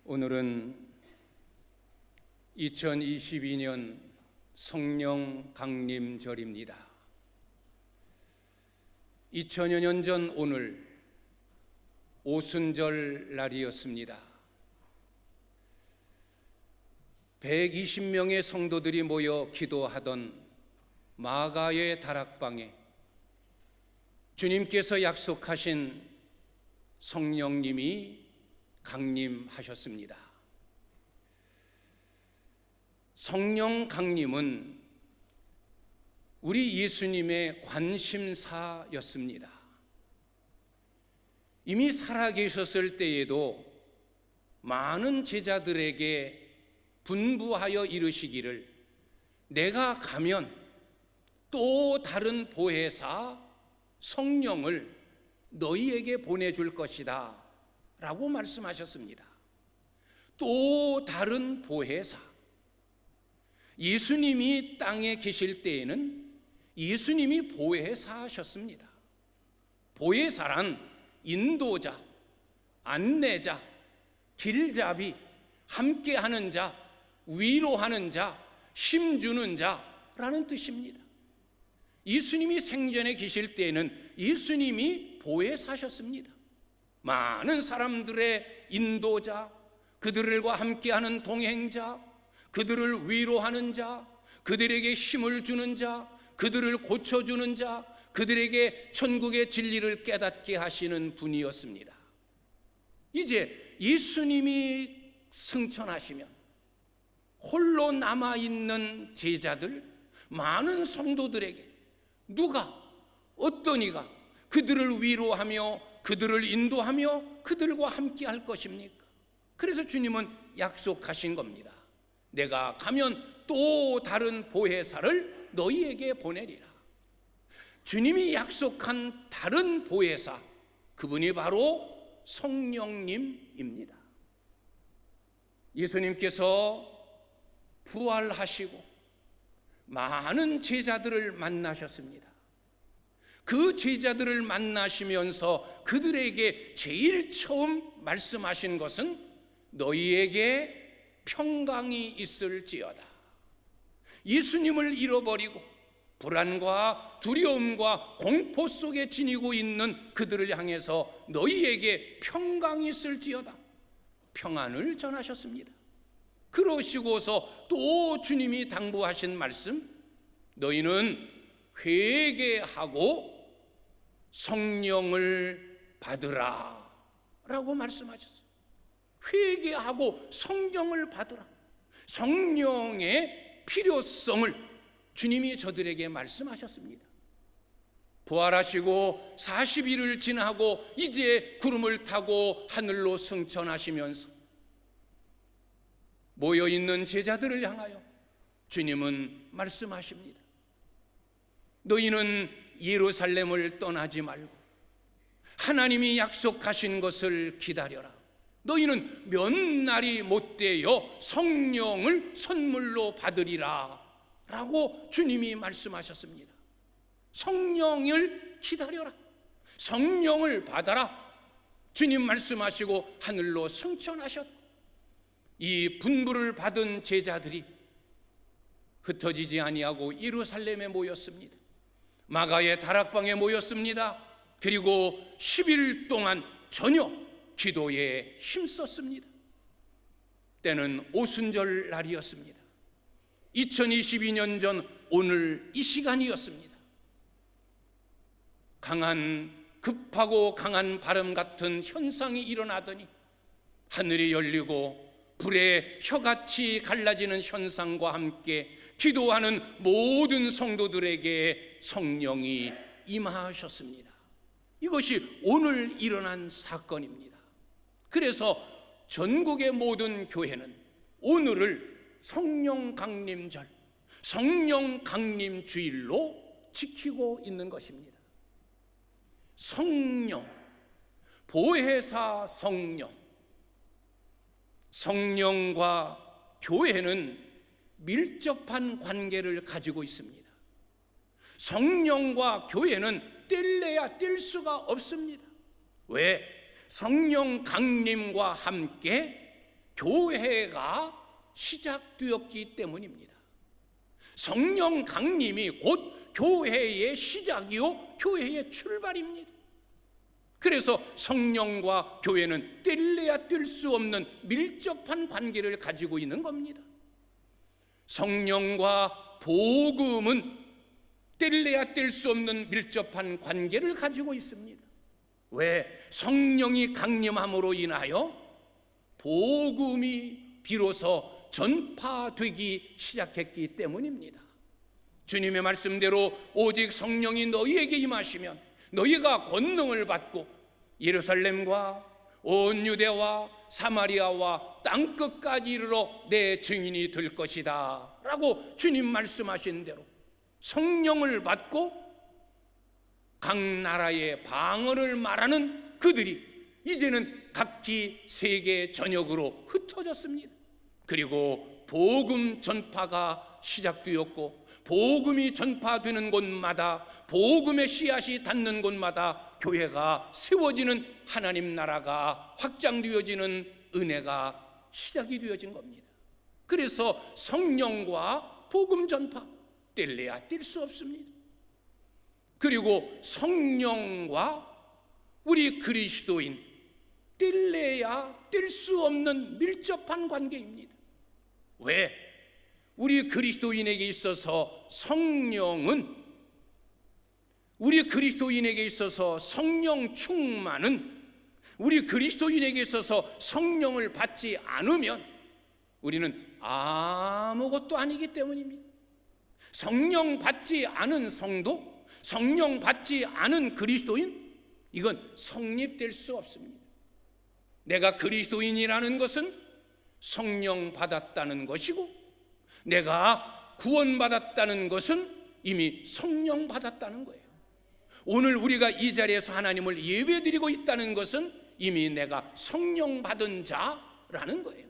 오늘은 2022년 성령 강림절입니다. 2000여 년 전 오늘 오순절 날이었습니다. 120명의 성도들이 모여 기도하던 마가의 다락방에 주님께서 약속하신 성령님이 강림하셨습니다. 성령 강림은 우리 예수님의 관심사였습니다. 이미 살아계셨을 때에도 많은 제자들에게 분부하여 이르시기를 내가 가면 또 다른 보혜사 성령을 너희에게 보내줄 것이다 라고 말씀하셨습니다. 또 다른 보혜사, 예수님이 땅에 계실 때에는 예수님이 보혜사하셨습니다. 보혜사란 인도자, 안내자, 길잡이, 함께하는 자, 위로하는 자, 힘주는 자라는 뜻입니다. 예수님이 생전에 계실 때에는 예수님이 보혜사셨습니다. 많은 사람들의 인도자, 그들과 함께하는 동행자, 그들을 위로하는 자, 그들에게 힘을 주는 자, 그들을 고쳐주는 자, 그들에게 천국의 진리를 깨닫게 하시는 분이었습니다. 이제 예수님이 승천하시면 홀로 남아있는 제자들, 많은 성도들에게 누가, 어떤 이가 그들을 위로하며 그들을 인도하며 그들과 함께 할 것입니까? 그래서 주님은 약속하신 겁니다. 내가 가면 또 다른 보혜사를 너희에게 보내리라. 주님이 약속한 다른 보혜사, 그분이 바로 성령님입니다. 예수님께서 부활하시고 많은 제자들을 만나셨습니다. 그 제자들을 만나시면서 그들에게 제일 처음 말씀하신 것은 너희에게 평강이 있을지어다. 예수님을 잃어버리고 불안과 두려움과 공포 속에 지니고 있는 그들을 향해서 너희에게 평강이 있을지어다. 평안을 전하셨습니다. 그러시고서 또 주님이 당부하신 말씀, 너희는 회개하고 성령을 받으라 라고 말씀하셨어요. 회개하고 성령을 받으라. 성령의 필요성을 주님이 저들에게 말씀하셨습니다. 부활하시고 40일을 지나고 이제 구름을 타고 하늘로 승천하시면서 모여있는 제자들을 향하여 주님은 말씀하십니다. 너희는 예루살렘을 떠나지 말고 하나님이 약속하신 것을 기다려라. 너희는 몇 날이 못되어 성령을 선물로 받으리라 라고 주님이 말씀하셨습니다. 성령을 기다려라. 성령을 받아라. 주님 말씀하시고 하늘로 승천하셨고 이 분부를 받은 제자들이 흩어지지 아니하고 예루살렘에 모였습니다. 마가의 다락방에 모였습니다. 그리고 10일 동안 전혀 기도에 힘썼습니다. 때는 오순절 날이었습니다. 2022년 전 오늘 이 시간이었습니다. 급하고 강한 바람 같은 현상이 일어나더니 하늘이 열리고 불에 혀같이 갈라지는 현상과 함께 기도하는 모든 성도들에게 성령이 임하셨습니다. 이것이 오늘 일어난 사건입니다. 그래서 전국의 모든 교회는 오늘을 성령 강림절, 성령 강림 주일로 지키고 있는 것입니다. 성령, 보혜사 성령, 성령과 교회는 밀접한 관계를 가지고 있습니다. 성령과 교회는 뗄래야 뗄 수가 없습니다. 왜? 성령 강림과 함께 교회가 시작되었기 때문입니다. 성령 강림이 곧 교회의 시작이요 교회의 출발입니다. 그래서 성령과 교회는 뗄래야 뗄 수 없는 밀접한 관계를 가지고 있는 겁니다. 성령과 복음은 뗄래야 뗄 수 없는 밀접한 관계를 가지고 있습니다. 왜? 성령이 강림함으로 인하여 복음이 비로소 전파되기 시작했기 때문입니다. 주님의 말씀대로 오직 성령이 너희에게 임하시면 너희가 권능을 받고 예루살렘과 온 유대와 사마리아와 땅끝까지 이르러 내 증인이 될 것이다 라고 주님 말씀하신 대로 성령을 받고 각 나라의 방언을 말하는 그들이 이제는 각기 세계 전역으로 흩어졌습니다. 그리고 복음 전파가 시작되었고 복음이 전파되는 곳마다 복음의 씨앗이 닿는 곳마다 교회가 세워지는 하나님 나라가 확장되어지는 은혜가 시작이 되어진 겁니다. 그래서 성령과 복음 전파 뗄래야 뗄 수 없습니다. 그리고 성령과 우리 그리스도인 뗄래야 뗄 수 없는 밀접한 관계입니다. 왜? 우리 그리스도인에게 있어서 성령은 우리 그리스도인에게 있어서 성령 충만은 우리 그리스도인에게 있어서 성령을 받지 않으면 우리는 아무것도 아니기 때문입니다. 성령 받지 않은 성도, 성령 받지 않은 그리스도인, 이건 성립될 수 없습니다. 내가 그리스도인이라는 것은 성령 받았다는 것이고 내가 구원받았다는 것은 이미 성령 받았다는 거예요. 오늘 우리가 이 자리에서 하나님을 예배드리고 있다는 것은 이미 내가 성령 받은 자라는 거예요.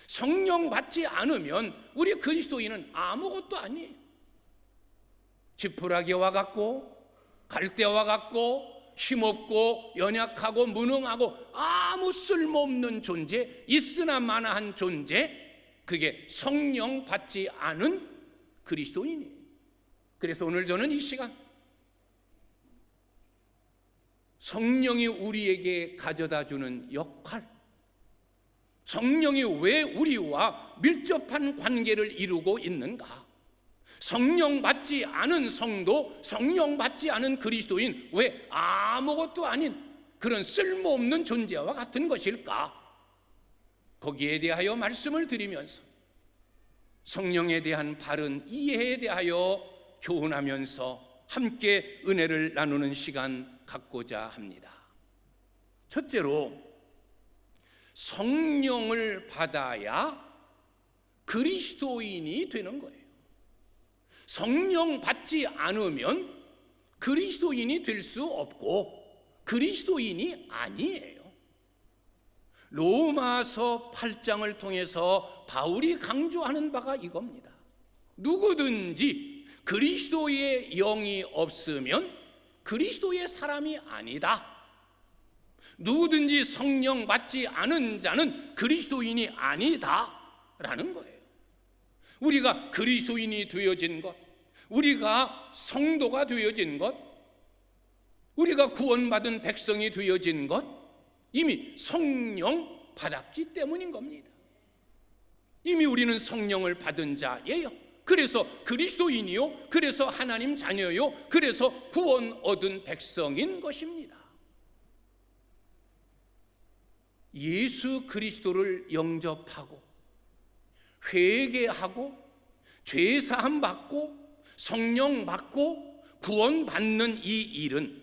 성령 받지 않으면 우리 그리스도인은 아무것도 아니에요. 지푸라기와 같고 갈대와 같고 힘없고 연약하고 무능하고 아무 쓸모없는 존재, 있으나 마나한 존재, 그게 성령 받지 않은 그리스도인이에요. 그래서 오늘 저는 이 시간 성령이 우리에게 가져다주는 역할, 성령이 왜 우리와 밀접한 관계를 이루고 있는가, 성령 받지 않은 성도, 성령 받지 않은 그리스도인 왜 아무것도 아닌 그런 쓸모없는 존재와 같은 것일까? 거기에 대하여 말씀을 드리면서 성령에 대한 바른 이해에 대하여 교훈하면서 함께 은혜를 나누는 시간 갖고자 합니다. 첫째로, 성령을 받아야 그리스도인이 되는 거예요. 성령 받지 않으면 그리스도인이 될 수 없고 그리스도인이 아니에요. 로마서 8장을 통해서 바울이 강조하는 바가 이겁니다. 누구든지 그리스도의 영이 없으면 그리스도의 사람이 아니다. 누구든지 성령 받지 않은 자는 그리스도인이 아니다 라는 거예요. 우리가 그리스도인이 되어진 것, 우리가 성도가 되어진 것, 우리가 구원받은 백성이 되어진 것, 이미 성령 받았기 때문인 겁니다. 이미 우리는 성령을 받은 자예요. 그래서 그리스도인이요, 그래서 하나님 자녀요, 그래서 구원 얻은 백성인 것입니다. 예수 그리스도를 영접하고 회개하고 죄사함 받고 성령 받고 구원받는 이 일은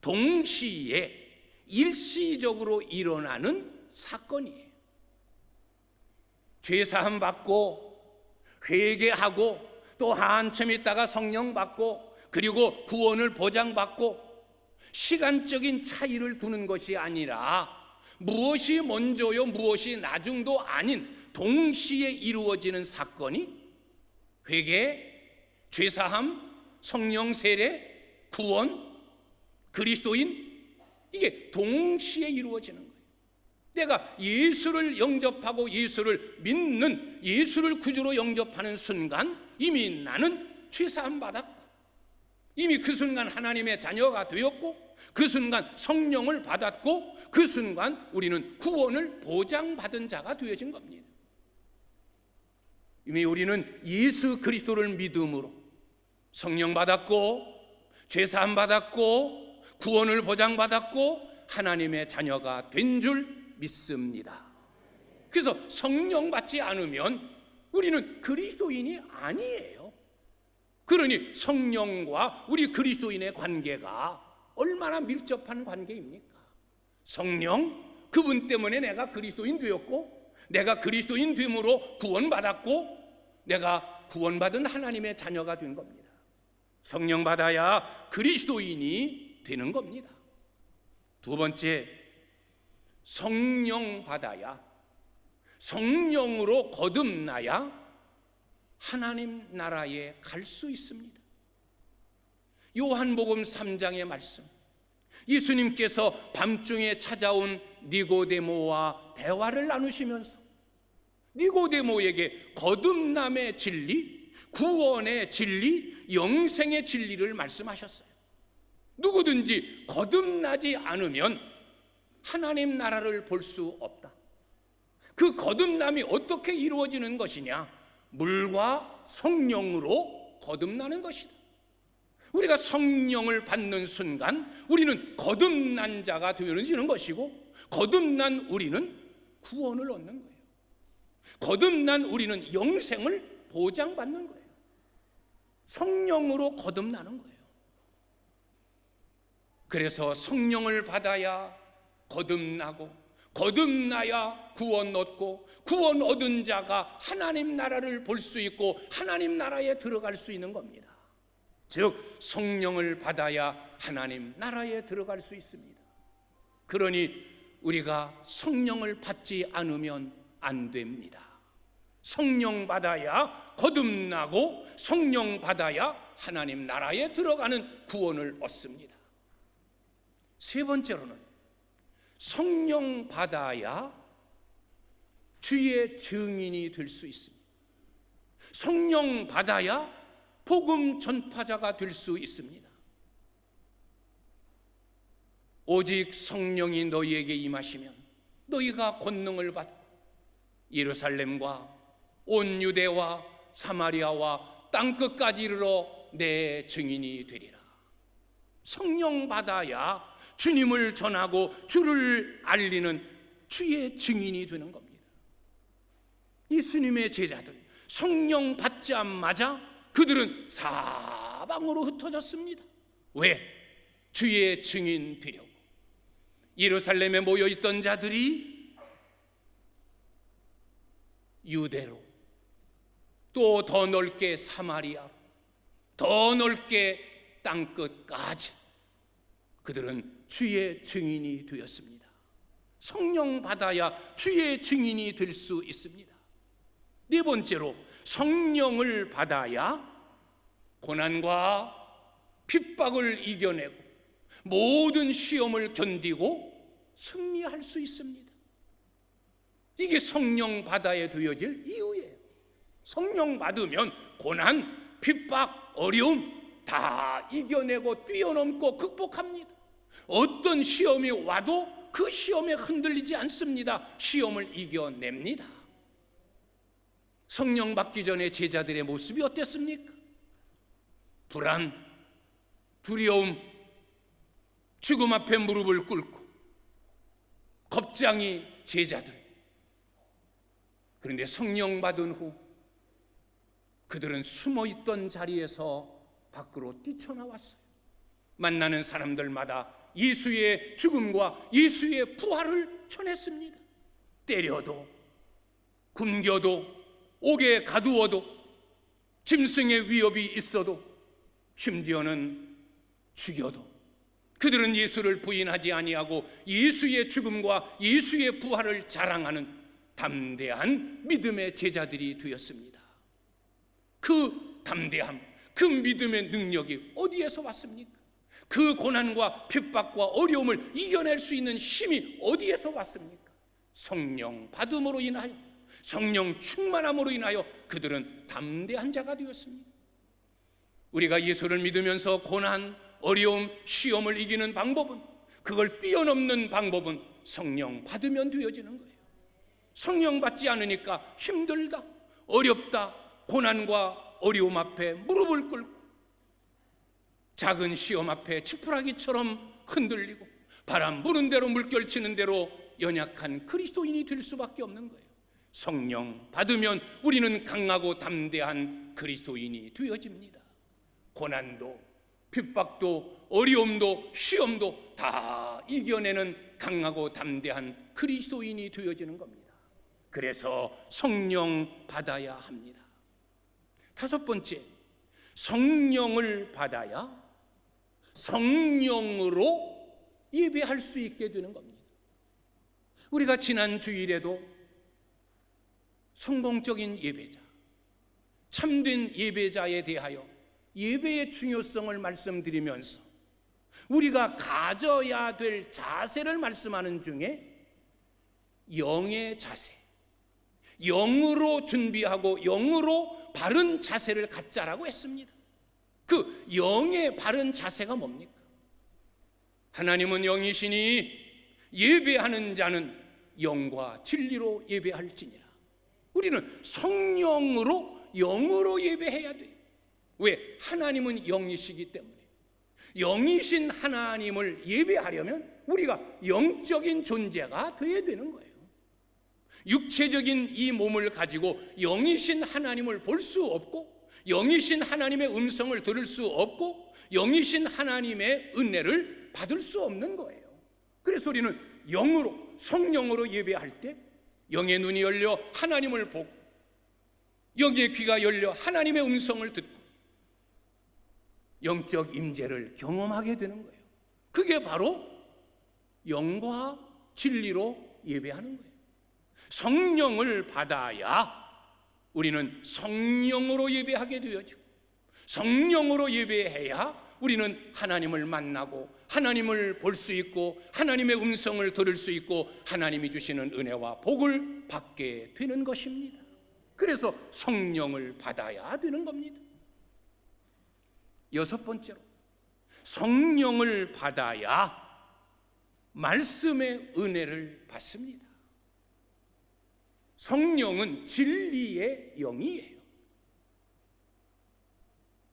동시에 일시적으로 일어나는 사건이에요. 죄사함 받고 회개하고 또 한참 있다가 성령 받고 그리고 구원을 보장받고 시간적인 차이를 두는 것이 아니라 무엇이 먼저요 무엇이 나중도 아닌 동시에 이루어지는 사건이 회개, 죄사함, 성령 세례, 구원, 그리스도인, 이게 동시에 이루어지는 거예요. 내가 예수를 영접하고 예수를 믿는, 예수를 구주로 영접하는 순간 이미 나는 죄사함 받았고, 이미 그 순간 하나님의 자녀가 되었고, 그 순간 성령을 받았고, 그 순간 우리는 구원을 보장받은 자가 되어진 겁니다. 이미 우리는 예수 그리스도를 믿음으로 성령 받았고, 죄사함 받았고, 구원을 보장받았고, 하나님의 자녀가 된 줄 믿습니다. 그래서 성령 받지 않으면 우리는 그리스도인이 아니에요. 그러니 성령과 우리 그리스도인의 관계가 얼마나 밀접한 관계입니까? 성령, 그분 때문에 내가 그리스도인 되었고, 내가 그리스도인 됨으로 구원받았고, 내가 구원받은 하나님의 자녀가 된 겁니다. 성령 받아야 그리스도인이 되는 겁니다. 두 번째, 성령 받아야, 성령으로 거듭나야 하나님 나라에 갈 수 있습니다. 요한복음 3장의 말씀, 예수님께서 밤중에 찾아온 니고데모와 대화를 나누시면서 니고데모에게 거듭남의 진리, 구원의 진리, 영생의 진리를 말씀하셨어요. 누구든지 거듭나지 않으면 하나님 나라를 볼 수 없다. 그 거듭남이 어떻게 이루어지는 것이냐? 물과 성령으로 거듭나는 것이다. 우리가 성령을 받는 순간 우리는 거듭난 자가 되어지는 것이고, 거듭난 우리는 구원을 얻는 거예요. 거듭난 우리는 영생을 보장받는 거예요. 성령으로 거듭나는 거예요. 그래서 성령을 받아야 거듭나고, 거듭나야 구원 얻고, 구원 얻은 자가 하나님 나라를 볼 수 있고 하나님 나라에 들어갈 수 있는 겁니다. 즉 성령을 받아야 하나님 나라에 들어갈 수 있습니다. 그러니 우리가 성령을 받지 않으면 안 됩니다. 성령 받아야 거듭나고, 성령 받아야 하나님 나라에 들어가는 구원을 얻습니다. 세 번째로는 성령 받아야 주의 증인이 될 수 있습니다. 성령 받아야 복음 전파자가 될 수 있습니다. 오직 성령이 너희에게 임하시면 너희가 권능을 받고 예루살렘과 온 유대와 사마리아와 땅끝까지 이르러 내 증인이 되리라. 성령 받아야 주님을 전하고 주를 알리는 주의 증인이 되는 겁니다. 예수님의 제자들 성령 받자마자 그들은 사방으로 흩어졌습니다. 왜? 주의 증인 되려고. 예루살렘에 모여있던 자들이 유대로, 또 더 넓게 사마리아로, 더 넓게 땅끝까지 그들은 주의 증인이 되었습니다. 성령 받아야 주의 증인이 될 수 있습니다. 네 번째로 성령을 받아야 고난과 핍박을 이겨내고 모든 시험을 견디고 승리할 수 있습니다. 이게 성령 받아야 되어질 이유예요. 성령 받으면 고난, 핍박, 어려움 다 이겨내고 뛰어넘고 극복합니다. 어떤 시험이 와도 그 시험에 흔들리지 않습니다. 시험을 이겨냅니다. 성령 받기 전에 제자들의 모습이 어땠습니까? 불안, 두려움, 죽음 앞에 무릎을 꿇고 겁장이 제자들. 그런데 성령 받은 후 그들은 숨어있던 자리에서 밖으로 뛰쳐나왔어요. 만나는 사람들마다 예수의 죽음과 예수의 부활을 전했습니다. 때려도, 굶겨도, 옥에 가두어도, 짐승의 위협이 있어도, 심지어는 죽여도 그들은 예수를 부인하지 아니하고 예수의 죽음과 예수의 부활을 자랑하는 담대한 믿음의 제자들이 되었습니다. 그 담대함, 그 믿음의 능력이 어디에서 왔습니까? 그 고난과 핍박과 어려움을 이겨낼 수 있는 힘이 어디에서 왔습니까? 성령 받음으로 인하여, 성령 충만함으로 인하여 그들은 담대한 자가 되었습니다. 우리가 예수를 믿으면서 고난, 어려움, 시험을 이기는 방법은, 그걸 뛰어넘는 방법은 성령 받으면 되어지는 거예요. 성령 받지 않으니까 힘들다, 어렵다, 고난과 어려움 앞에 무릎을 꿇고 작은 시험 앞에 지푸라기처럼 흔들리고 바람 부는 대로 물결치는 대로 연약한 그리스도인이 될 수밖에 없는 거예요. 성령 받으면 우리는 강하고 담대한 그리스도인이 되어집니다. 고난도, 핍박도, 어려움도, 시험도 다 이겨내는 강하고 담대한 그리스도인이 되어지는 겁니다. 그래서 성령 받아야 합니다. 다섯 번째, 성령을 받아야 성령으로 예배할 수 있게 되는 겁니다. 우리가 지난 주일에도 성공적인 예배자, 참된 예배자에 대하여 예배의 중요성을 말씀드리면서 우리가 가져야 될 자세를 말씀하는 중에 영의 자세, 영으로 준비하고 영으로 바른 자세를 갖자라고 했습니다. 그 영의 바른 자세가 뭡니까? 하나님은 영이시니 예배하는 자는 영과 진리로 예배할지니라. 우리는 성령으로, 영으로 예배해야 돼요. 왜? 하나님은 영이시기 때문에. 영이신 하나님을 예배하려면 우리가 영적인 존재가 되어야 되는 거예요. 육체적인 이 몸을 가지고 영이신 하나님을 볼 수 없고, 영이신 하나님의 음성을 들을 수 없고, 영이신 하나님의 은혜를 받을 수 없는 거예요. 그래서 우리는 영으로, 성령으로 예배할 때 영의 눈이 열려 하나님을 보고, 영의 귀가 열려 하나님의 음성을 듣고 영적 임재를 경험하게 되는 거예요. 그게 바로 영과 진리로 예배하는 거예요. 성령을 받아야 우리는 성령으로 예배하게 되어지고, 성령으로 예배해야 우리는 하나님을 만나고 하나님을 볼 수 있고 하나님의 음성을 들을 수 있고 하나님이 주시는 은혜와 복을 받게 되는 것입니다. 그래서 성령을 받아야 되는 겁니다. 여섯 번째로, 성령을 받아야 말씀의 은혜를 받습니다. 성령은 진리의 영이에요.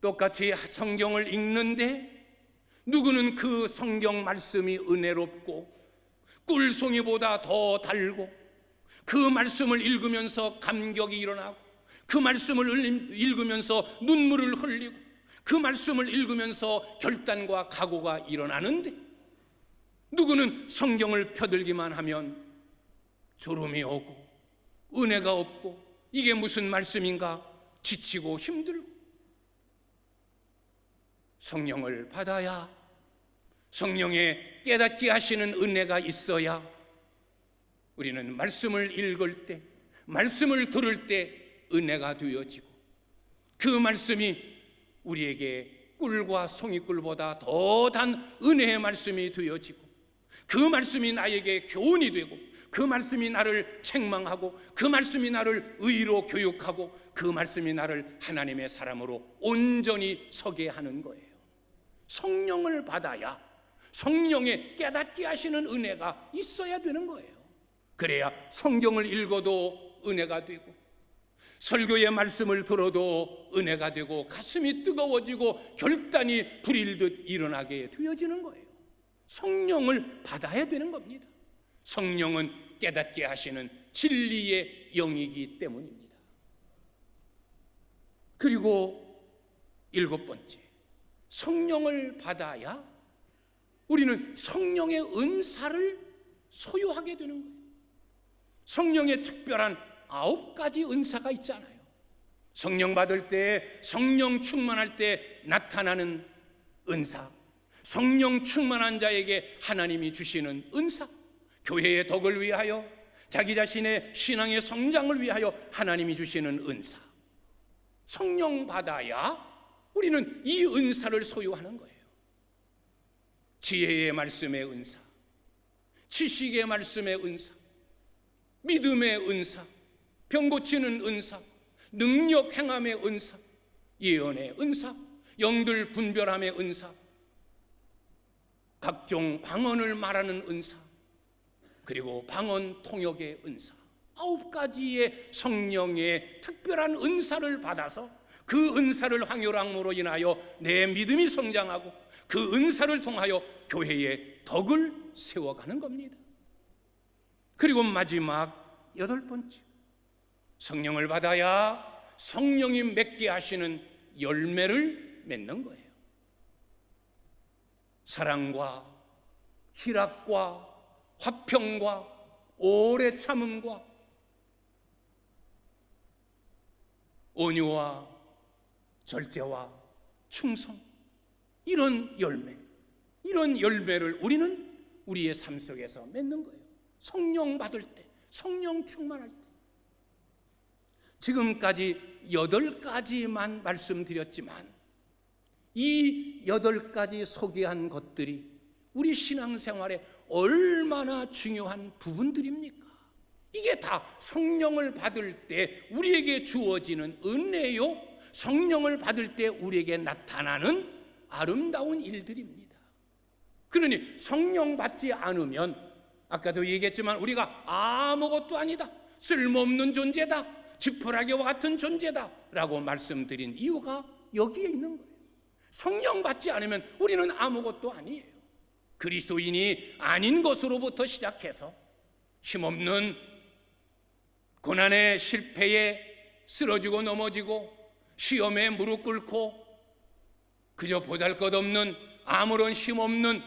똑같이 성경을 읽는데 누구는 그 성경 말씀이 은혜롭고 꿀송이보다 더 달고, 그 말씀을 읽으면서 감격이 일어나고, 그 말씀을 읽으면서 눈물을 흘리고, 그 말씀을 읽으면서 결단과 각오가 일어나는데, 누구는 성경을 펴들기만 하면 졸음이 오고 은혜가 없고 이게 무슨 말씀인가 지치고 힘들고. 성령을 받아야, 성령의 깨닫게 하시는 은혜가 있어야 우리는 말씀을 읽을 때, 말씀을 들을 때 은혜가 되어지고, 그 말씀이 우리에게 꿀과 송이꿀보다 더 단 은혜의 말씀이 되어지고, 그 말씀이 나에게 교훈이 되고, 그 말씀이 나를 책망하고, 그 말씀이 나를 의로 교육하고, 그 말씀이 나를 하나님의 사람으로 온전히 서게 하는 거예요. 성령을 받아야 성령의 깨닫게 하시는 은혜가 있어야 되는 거예요. 그래야 성경을 읽어도 은혜가 되고, 설교의 말씀을 들어도 은혜가 되고, 가슴이 뜨거워지고 결단이 불일듯 일어나게 되어지는 거예요. 성령을 받아야 되는 겁니다. 성령은 깨닫게 하시는 진리의 영이기 때문입니다. 그리고 일곱 번째, 성령을 받아야 우리는 성령의 은사를 소유하게 되는 거예요. 성령의 특별한 9가지 은사가 있잖아요. 성령 받을 때, 성령 충만할 때 나타나는 은사, 성령 충만한 자에게 하나님이 주시는 은사, 교회의 덕을 위하여, 자기 자신의 신앙의 성장을 위하여 하나님이 주시는 은사. 성령 받아야 우리는 이 은사를 소유하는 거예요. 지혜의 말씀의 은사, 지식의 말씀의 은사, 믿음의 은사, 병 고치는 은사, 능력 행함의 은사, 예언의 은사, 영들 분별함의 은사, 각종 방언을 말하는 은사, 그리고 방언 통역의 은사, 9가지의 성령의 특별한 은사를 받아서 그 은사를 황홀함으로 인하여 내 믿음이 성장하고 그 은사를 통하여 교회의 덕을 세워가는 겁니다. 그리고 마지막 8번째, 성령을 받아야 성령이 맺게 하시는 열매를 맺는 거예요. 사랑과 희락과 화평과 오래 참음과 온유와 절제와 충성, 이런 열매, 이런 열매를 우리는 우리의 삶 속에서 맺는 거예요. 성령 받을 때, 성령 충만할 때. 지금까지 8가지만 말씀드렸지만 이 8가지 소개한 것들이 우리 신앙생활에 얼마나 중요한 부분들입니까? 이게 다 성령을 받을 때 우리에게 주어지는 은혜요, 성령을 받을 때 우리에게 나타나는 아름다운 일들입니다. 그러니 성령 받지 않으면 아까도 얘기했지만 우리가 아무것도 아니다, 쓸모없는 존재다, 지푸라기와 같은 존재다 라고 말씀드린 이유가 여기에 있는 거예요. 성령 받지 않으면 우리는 아무것도 아니에요. 그리스도인이 아닌 것으로부터 시작해서 힘없는 고난의 실패에 쓰러지고 넘어지고 시험에 무릎 꿇고 그저 보잘것없는 아무런 힘없는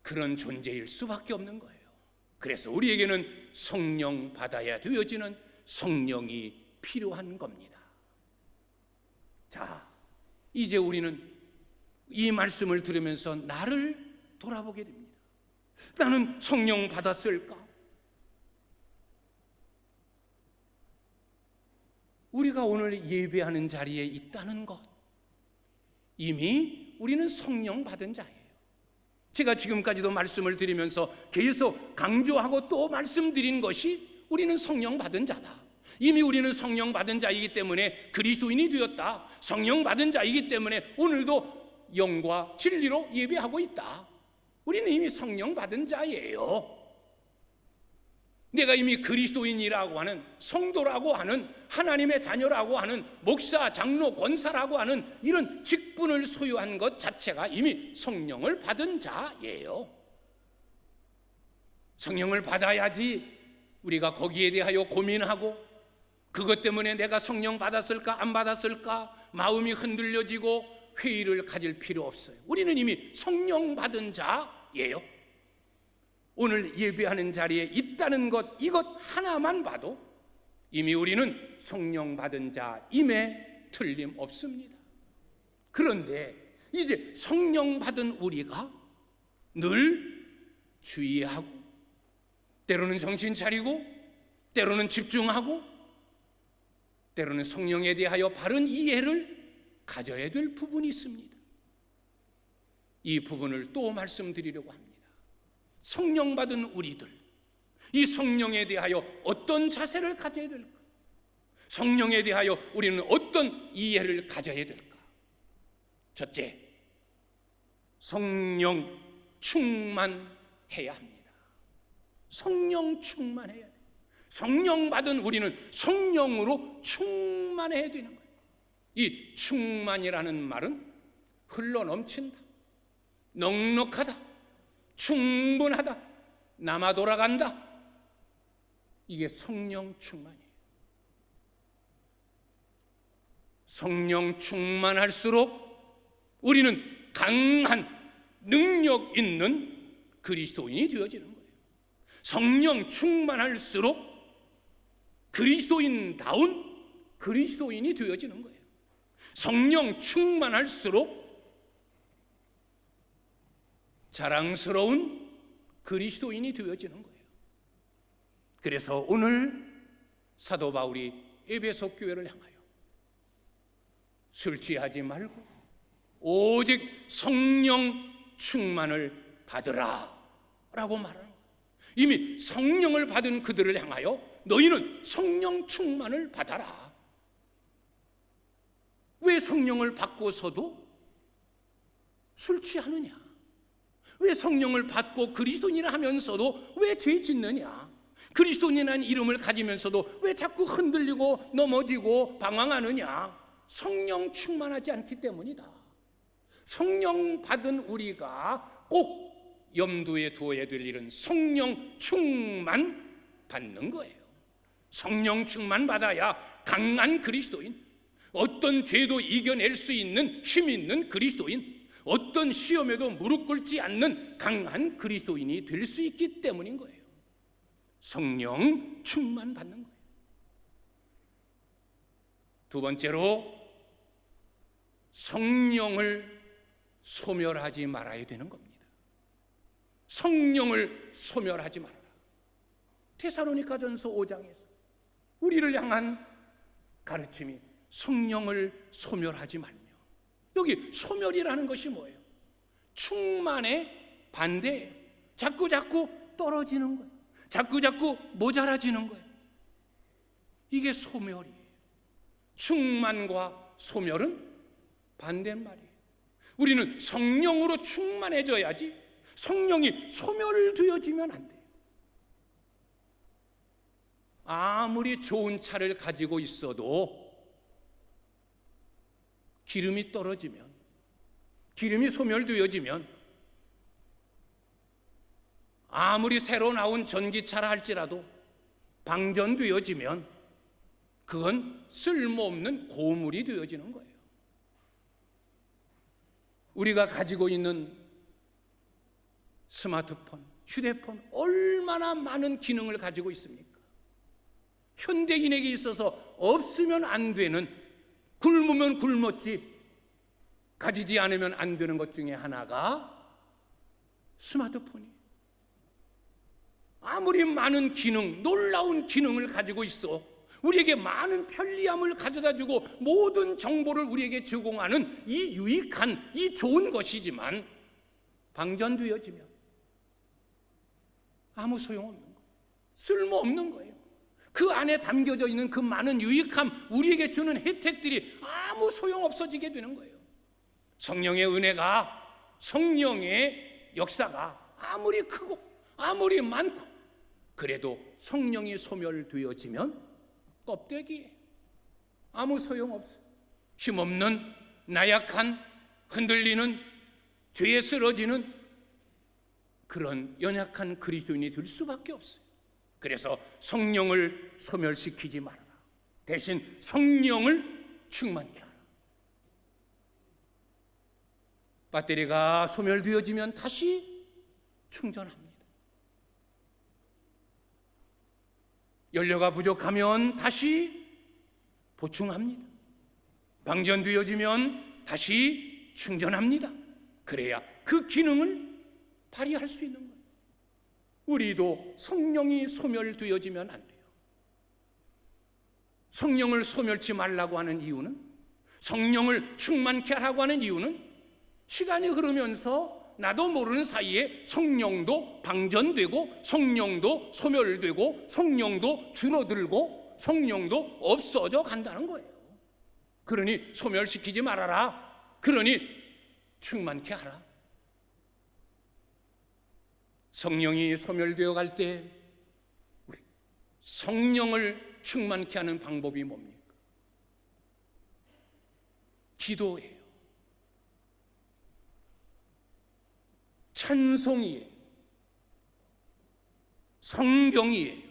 그런 존재일 수밖에 없는 거예요. 그래서 우리에게는 성령 받아야 되어지는 성령이 필요한 겁니다. 자, 이제 우리는 이 말씀을 들으면서 나를 돌아보게 됩니다. 나는 성령 받았을까? 우리가 오늘 예배하는 자리에 있다는 것, 이미 우리는 성령 받은 자예요. 제가 지금까지도 말씀을 드리면서 계속 강조하고 또 말씀드린 것이 우리는 성령 받은 자다. 이미 우리는 성령 받은 자이기 때문에 그리스도인이 되었다. 성령 받은 자이기 때문에 오늘도 영과 진리로 예배하고 있다. 우리는 이미 성령 받은 자예요. 내가 이미 그리스도인이라고 하는, 성도라고 하는, 하나님의 자녀라고 하는, 목사, 장로, 권사라고 하는 이런 직분을 소유한 것 자체가 이미 성령을 받은 자예요. 성령을 받아야지 우리가 거기에 대하여 고민하고 그것 때문에 내가 성령 받았을까 안 받았을까 마음이 흔들려지고 회의를 가질 필요 없어요. 우리는 이미 성령 받은 자예요. 오늘 예배하는 자리에 있다는 것, 이것 하나만 봐도 이미 우리는 성령 받은 자임에 틀림없습니다. 그런데 이제 성령 받은 우리가 늘 주의하고 때로는 정신 차리고 때로는 집중하고 때로는 성령에 대하여 바른 이해를 가져야 될 부분이 있습니다. 이 부분을 또 말씀드리려고 합니다. 성령 받은 우리들, 이 성령에 대하여 어떤 자세를 가져야 될까? 성령에 대하여 우리는 어떤 이해를 가져야 될까? 첫째, 성령 충만해야 합니다. 성령 충만해야 돼요. 성령 받은 우리는 성령으로 충만해야 되는 거예요. 이 충만이라는 말은 흘러넘친다, 넉넉하다, 충분하다, 남아 돌아간다. 이게 성령 충만이에요. 성령 충만할수록 우리는 강한 능력 있는 그리스도인이 되어지는 거예요. 성령 충만할수록 그리스도인다운 그리스도인이 되어지는 거예요. 성령 충만할수록 자랑스러운 그리스도인이 되어지는 거예요. 그래서 오늘 사도 바울이 에베소 교회를 향하여 술 취하지 말고 오직 성령 충만을 받으라 라고 말하는 거예요. 이미 성령을 받은 그들을 향하여 너희는 성령 충만을 받아라. 왜 성령을 받고서도 술 취하느냐? 왜 성령을 받고 그리스도인이라 하면서도 왜 죄 짓느냐? 그리스도인이라는 이름을 가지면서도 왜 자꾸 흔들리고 넘어지고 방황하느냐? 성령 충만하지 않기 때문이다. 성령 받은 우리가 꼭 염두에 두어야 될 일은 성령 충만 받는 거예요. 성령 충만 받아야 강한 그리스도인, 어떤 죄도 이겨낼 수 있는 힘 있는 그리스도인, 어떤 시험에도 무릎 꿇지 않는 강한 그리스도인이 될 수 있기 때문인 거예요. 성령 충만 받는 거예요. 두 번째로 성령을 소멸하지 말아야 되는 겁니다. 성령을 소멸하지 말아라. 데살로니가전서 5장에서 우리를 향한 가르침이 성령을 소멸하지 말며, 여기 소멸이라는 것이 뭐예요? 충만의 반대예요. 자꾸 떨어지는 거예요. 자꾸 모자라지는 거예요. 이게 소멸이에요. 충만과 소멸은 반대말이에요. 우리는 성령으로 충만해져야지 성령이 소멸되어지면 안 돼요. 아무리 좋은 차를 가지고 있어도 기름이 떨어지면, 기름이 소멸되어지면, 아무리 새로 나온 전기차라 할지라도 방전되어지면 그건 쓸모없는 고물이 되어지는 거예요. 우리가 가지고 있는 스마트폰, 휴대폰 얼마나 많은 기능을 가지고 있습니까? 현대인에게 있어서 없으면 안 되는, 굶으면 굶었지 가지지 않으면 안 되는 것 중에 하나가 스마트폰이에요. 아무리 많은 기능, 놀라운 기능을 가지고 있어 우리에게 많은 편리함을 가져다주고 모든 정보를 우리에게 제공하는 이 유익한, 이 좋은 것이지만 방전되어지면 아무 소용없는 거예요. 쓸모없는 거예요. 그 안에 담겨져 있는 그 많은 유익함, 우리에게 주는 혜택들이 아무 소용없어지게 되는 거예요. 성령의 은혜가, 성령의 역사가 아무리 크고 아무리 많고 그래도 성령이 소멸되어지면 껍데기에 아무 소용없어요. 힘없는, 나약한, 흔들리는, 죄에 쓰러지는 그런 연약한 그리스도인이 될 수밖에 없어요. 그래서 성령을 소멸시키지 말아라. 대신 성령을 충만케 하라. 배터리가 소멸되어지면 다시 충전합니다. 연료가 부족하면 다시 보충합니다. 방전되어지면 다시 충전합니다. 그래야 그 기능을 발휘할 수 있는 거예요. 우리도 성령이 소멸되어지면 안 돼요. 성령을 소멸치 말라고 하는 이유는, 성령을 충만케 하라고 하는 이유는 시간이 흐르면서 나도 모르는 사이에 성령도 방전되고 성령도 소멸되고 성령도 줄어들고 성령도 없어져 간다는 거예요. 그러니 소멸시키지 말아라. 그러니 충만케 하라. 성령이 소멸되어 갈 때 성령을 충만케 하는 방법이 뭡니까? 기도예요. 찬송이에요. 성경이에요.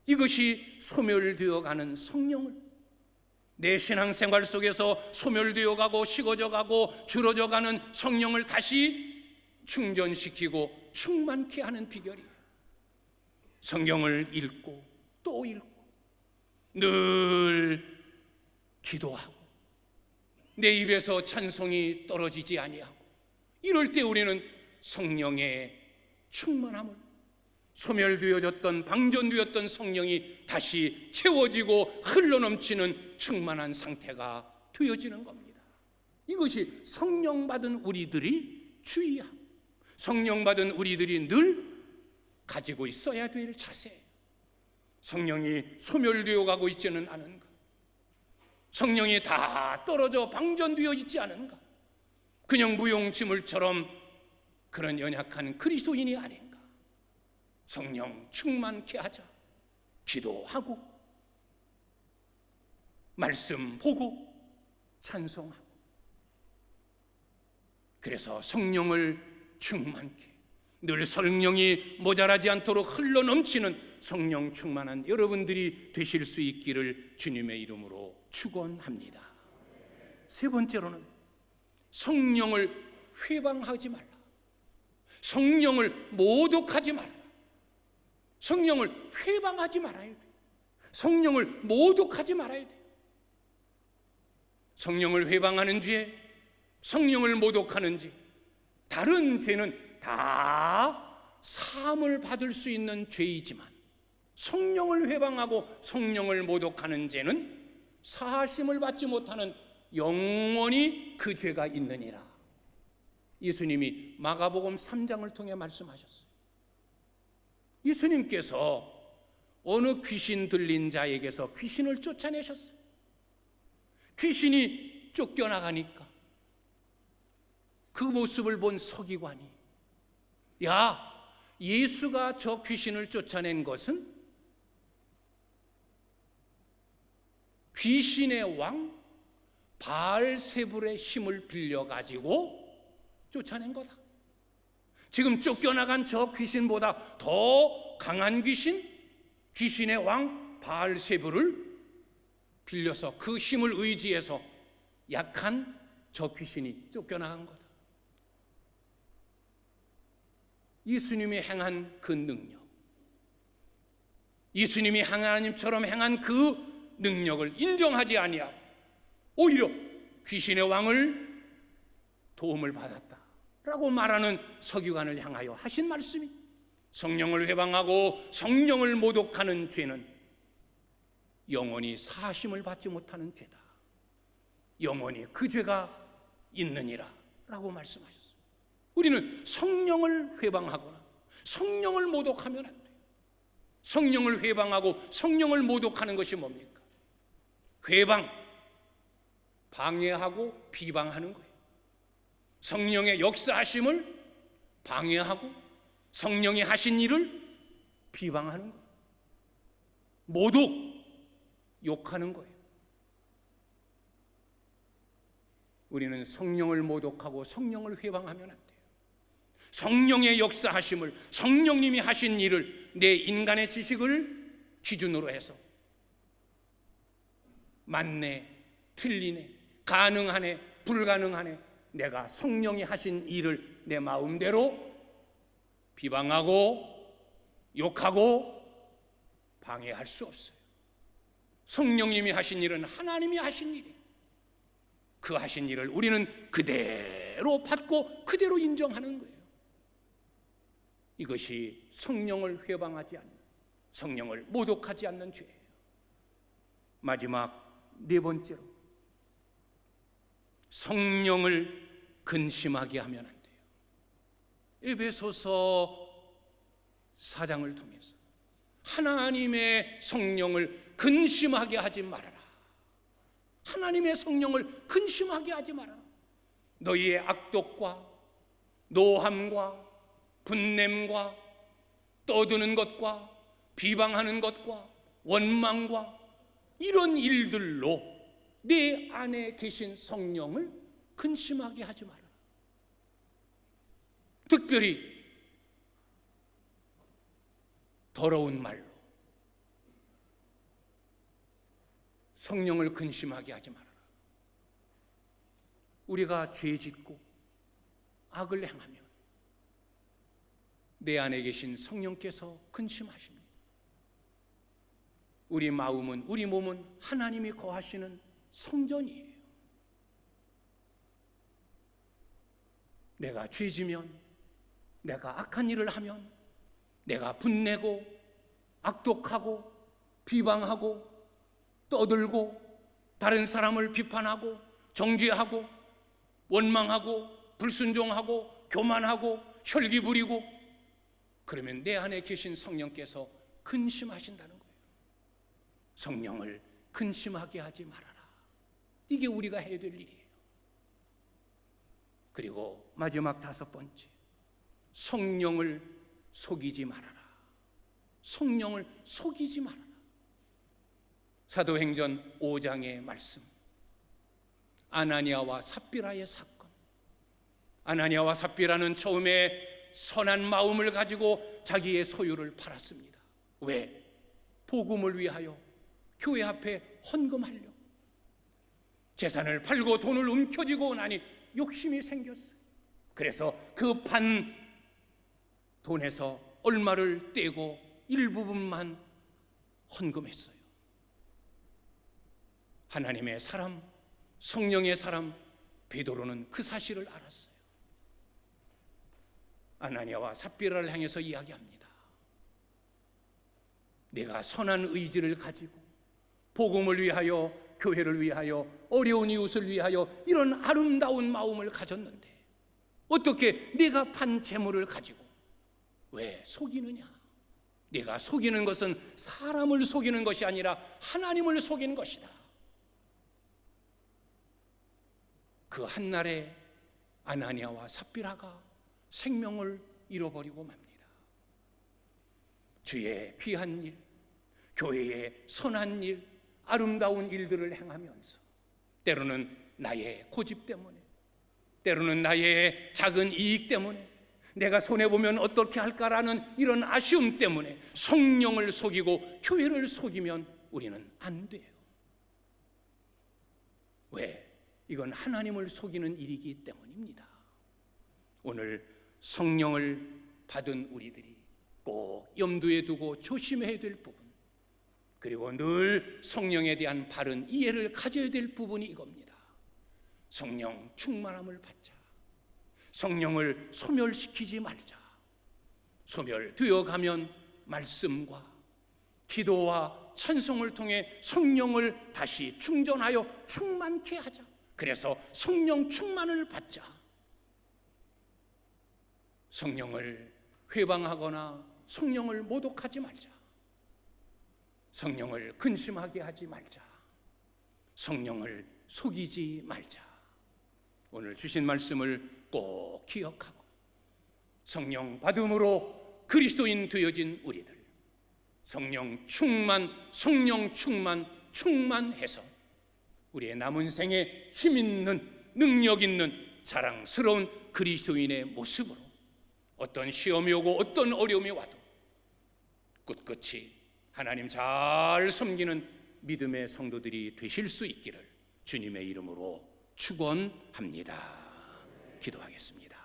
이것이 소멸되어 가는 성령을, 내 신앙생활 속에서 소멸되어 가고 식어져 가고 줄어져 가는 성령을 다시 충전시키고 충만케 하는 비결이에요. 성경을 읽고 또 읽고 늘 기도하고 내 입에서 찬송이 떨어지지 아니하고, 이럴 때 우리는 성령의 충만함을, 소멸되어졌던 방전되었던 성령이 다시 채워지고 흘러넘치는 충만한 상태가 되어지는 겁니다. 이것이 성령 받은 우리들이 주의하고 성령 받은 우리들이 늘 가지고 있어야 될 자세. 성령이 소멸되어 가고 있지는 않은가? 성령이 다 떨어져 방전되어 있지 않은가? 그냥 무용지물처럼 그런 연약한 그리스도인이 아닌가? 성령 충만케 하자. 기도하고 말씀 보고 찬송하고, 그래서 성령을 충만케, 늘 성령이 모자라지 않도록 흘러넘치는 성령 충만한 여러분들이 되실 수 있기를 주님의 이름으로 축원합니다. 세 번째로는 성령을 회방하지 말라. 성령을 모독하지 말라. 성령을 회방하지 말아야 돼. 성령을 모독하지 말아야 돼. 성령을 회방하는 죄, 성령을 모독하는 죄, 다른 죄는 다 사함을 받을 수 있는 죄이지만 성령을 회방하고 성령을 모독하는 죄는 사하심을 받지 못하는 영원히 그 죄가 있느니라. 예수님이 마가복음 3장을 통해 말씀하셨어요. 예수님께서 어느 귀신 들린 자에게서 귀신을 쫓아내셨어요. 귀신이 쫓겨나가니까 그 모습을 본 서기관이, 야, 예수가 저 귀신을 쫓아낸 것은 귀신의 왕 바알세불의 힘을 빌려가지고 쫓아낸 거다. 지금 쫓겨나간 저 귀신보다 더 강한 귀신, 귀신의 왕 바알세불을 빌려서 그 힘을 의지해서 약한 저 귀신이 쫓겨나간 거다. 예수님이 행한 그 능력, 예수님이 하나님처럼 행한 그 능력을 인정하지 아니하고 오히려 귀신의 왕을 도움을 받았다라고 말하는 서기관을 향하여 하신 말씀이, 성령을 회방하고 성령을 모독하는 죄는 영원히 사하심을 받지 못하는 죄다. 영원히 그 죄가 있느니라 라고 말씀하셨어요. 우리는 성령을 회방하거나 성령을 모독하면 안 돼요. 성령을 회방하고 성령을 모독하는 것이 뭡니까? 회방, 방해하고 비방하는 거예요. 성령의 역사하심을 방해하고 성령이 하신 일을 비방하는 거예요. 모독, 욕하는 거예요. 우리는 성령을 모독하고 성령을 회방하면 안 돼요. 성령의 역사하심을, 성령님이 하신 일을 내 인간의 지식을 기준으로 해서 맞네, 틀리네, 가능하네, 불가능하네, 내가 성령이 하신 일을 내 마음대로 비방하고 욕하고 방해할 수 없어요. 성령님이 하신 일은 하나님이 하신 일이에요. 그 하신 일을 우리는 그대로 받고 그대로 인정하는 거예요. 이것이 성령을 회방하지 않는, 성령을 모독하지 않는 죄예요. 마지막 네 번째로, 성령을 근심하게 하면 안 돼요. 에베소서 4장을 통해서 하나님의 성령을 근심하게 하지 말아라. 하나님의 성령을 근심하게 하지 말아라. 너희의 악독과 노함과 분냄과 떠드는 것과 비방하는 것과 원망과 이런 일들로 내 안에 계신 성령을 근심하게 하지 마라. 특별히 더러운 말로 성령을 근심하게 하지 말아라. 우리가 죄 짓고 악을 행하면 내 안에 계신 성령께서 근심하십니다. 우리 마음은, 우리 몸은 하나님이 거하시는 성전이에요. 내가 죄 지면, 내가 악한 일을 하면, 내가 분내고 악독하고 비방하고 떠들고 다른 사람을 비판하고 정죄하고 원망하고 불순종하고 교만하고 혈기 부리고 그러면 내 안에 계신 성령께서 근심하신다는 거예요. 성령을 근심하게 하지 말아라. 이게 우리가 해야 될 일이에요. 그리고 마지막 5번째, 성령을 속이지 말아라. 성령을 속이지 말아라. 사도행전 5장의 말씀, 아나니아와 삽비라의 사건. 아나니아와 삽비라는 처음에 선한 마음을 가지고 자기의 소유를 팔았습니다. 왜? 복음을 위하여 교회 앞에 헌금하려. 재산을 팔고 돈을 움켜쥐고 나니 욕심이 생겼어요. 그래서 그 판 돈에서 얼마를 떼고 일부분만 헌금했어요. 하나님의 사람, 성령의 사람 베드로는 그 사실을 알았어요. 아나니아와 삽비라를 향해서 이야기합니다. 내가 선한 의지를 가지고 복음을 위하여, 교회를 위하여, 어려운 이웃을 위하여 이런 아름다운 마음을 가졌는데 어떻게 내가 판 재물을 가지고 왜 속이느냐? 내가 속이는 것은 사람을 속이는 것이 아니라 하나님을 속이는 것이다. 그 한날에 아나니아와 삽비라가 생명을 잃어버리고 맙니다. 주의 귀한 일, 교회의 선한 일, 아름다운 일들을 행하면서 때로는 나의 고집 때문에, 때로는 나의 작은 이익 때문에, 내가 손해보면 어떻게 할까라는 이런 아쉬움 때문에 성령을 속이고 교회를 속이면 우리는 안 돼요. 왜? 이건 하나님을 속이는 일이기 때문입니다. 오늘 성령을 받은 우리들이 꼭 염두에 두고 조심해야 될 부분, 그리고 늘 성령에 대한 바른 이해를 가져야 될 부분이 이겁니다. 성령 충만함을 받자. 성령을 소멸시키지 말자. 소멸되어 가면 말씀과 기도와 찬송을 통해 성령을 다시 충전하여 충만케 하자. 그래서 성령 충만을 받자. 성령을 회방하거나 성령을 모독하지 말자. 성령을 근심하게 하지 말자. 성령을 속이지 말자. 오늘 주신 말씀을 꼭 기억하고 성령 받음으로 그리스도인 되어진 우리들, 성령 충만, 성령 충만, 충만해서 우리의 남은 생에 힘 있는, 능력 있는 자랑스러운 그리스도인의 모습으로 어떤 시험이 오고 어떤 어려움이 와도 꿋꿋이 하나님 잘 섬기는 믿음의 성도들이 되실 수 있기를 주님의 이름으로 축원합니다. 기도하겠습니다.